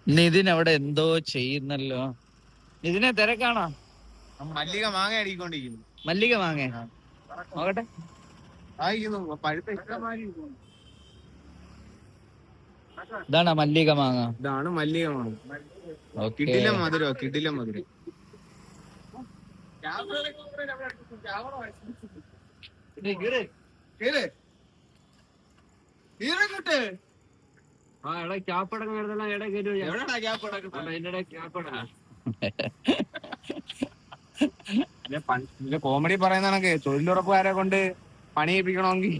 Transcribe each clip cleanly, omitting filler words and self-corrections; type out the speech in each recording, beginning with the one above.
നിതിൻ അവിടെ എന്തോ ചെയ്യുന്നല്ലോ. നിതിനെ തിരക്കാണോ? മല്ലിക മാങ്ങ അടിക്കൊണ്ടിരിക്കുന്നു. മല്ലിക മാങ്ങ നോക്കട്ടെ. ഇതാണോ മല്ലിക മാങ്ങ? ഇതാണ് മല്ലിക മാങ്ങ. ഓക്കേ. കിടിലം മധുരം, കിടിലം മധുരം. കോമഡി പറയുന്നതൊക്കെ തൊഴിലുറപ്പുകാരെ കൊണ്ട് പണി ചെയ്യിപ്പിക്കണമെങ്കിൽ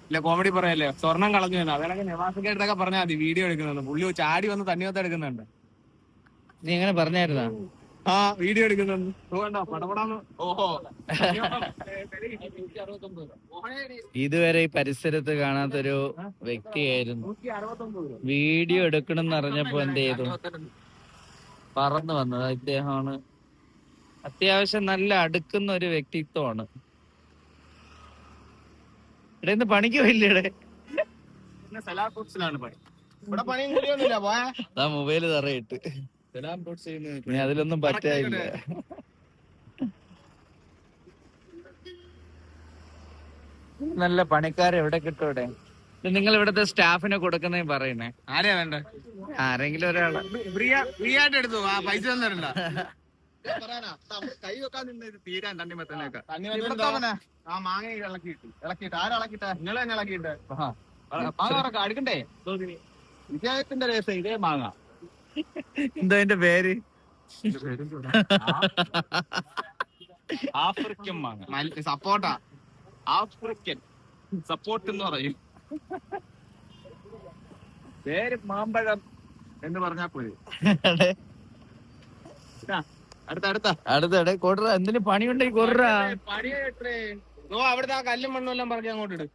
ഇല്ല, കോമഡി പറയല്ലേ, സ്വർണം കളഞ്ഞു തന്നെ. അതൊക്കെ നവാസിന്റെ അടുത്തൊക്കെ പറഞ്ഞാൽ മതി. വീഡിയോ എടുക്കുന്നുണ്ട്, പുള്ളി ചാടി വന്ന് തണ്ണിവത്ത് എടുക്കുന്നുണ്ട്. നീ എങ്ങനെ പറഞ്ഞായിരുന്നാ? ആ വീഡിയോ എടുക്കുന്നുണ്ട്. ഓഹോ, ഇതുവരെ ഈ പരിസരത്ത് കാണാത്തൊരു വ്യക്തിയായിരുന്നു. വീഡിയോ എടുക്കണം എന്ന് അറിഞ്ഞപ്പോ എന്ത് ചെയ്തു? പറന്നു വന്നത് ഇദ്ദേഹമാണ്. അത്യാവശ്യം നല്ല അടുക്കുന്ന ഒരു വ്യക്തിത്വമാണ്. ഇവിടെ ഇന്ന് പണിക്ക് പോയില്ലേ? ഇവിടെ പണിയും കൂടിയൊന്നുമില്ല. ആ മൊബൈല് തറയിട്ട് നീ അതിലൊന്നും പറ്റായില്ല. നല്ല പണിക്കാരെ എവിടെ കിട്ടും ഇവിടെ? നിങ്ങൾ ഇവിടത്തെ സ്റ്റാഫിനെ കൊടുക്കുന്നേ പറയണേ. ആരെയാ വേണ്ട? ആരെങ്കിലും ഒരാള് ഫ്രീ ആയിട്ട് എടുത്തു. ആ പൈസ ഒന്നും തരണ്ട. കൈ വെക്കാൻ നിന്ന് തീരാൻ തണ്ണിമത്തനൊക്കെ. ആ മാങ്ങ ഇളക്കിയിട്ട് ആരിളക്കിട്ടെ? നിങ്ങൾ തന്നെ ഇളക്കിയിട്ട് മാങ്ങ അടുക്കണ്ടേ? വിജയത്തിന്റെ രസം ഇതേ മാങ്ങ. എന്താ അതിന്റെ പേര്? ആഫ്രിക്കൻ മാങ്ങ. സപ്പോർട്ടാ. ആഫ്രിക്കൻ സപ്പോർട്ട് എന്ന് പറയും. പേര് മാമ്പഴം എന്ന് പറഞ്ഞാ പോയി. അടുത്ത കൊടുറ. എന്തിനു പണിയുണ്ടെങ്കിൽ കൊടുറ. പണിയായിട്ടേ. അവിടുത്തെ ആ കല്ലും മണ്ണും എല്ലാം പറഞ്ഞ് അങ്ങോട്ട് ഇട്.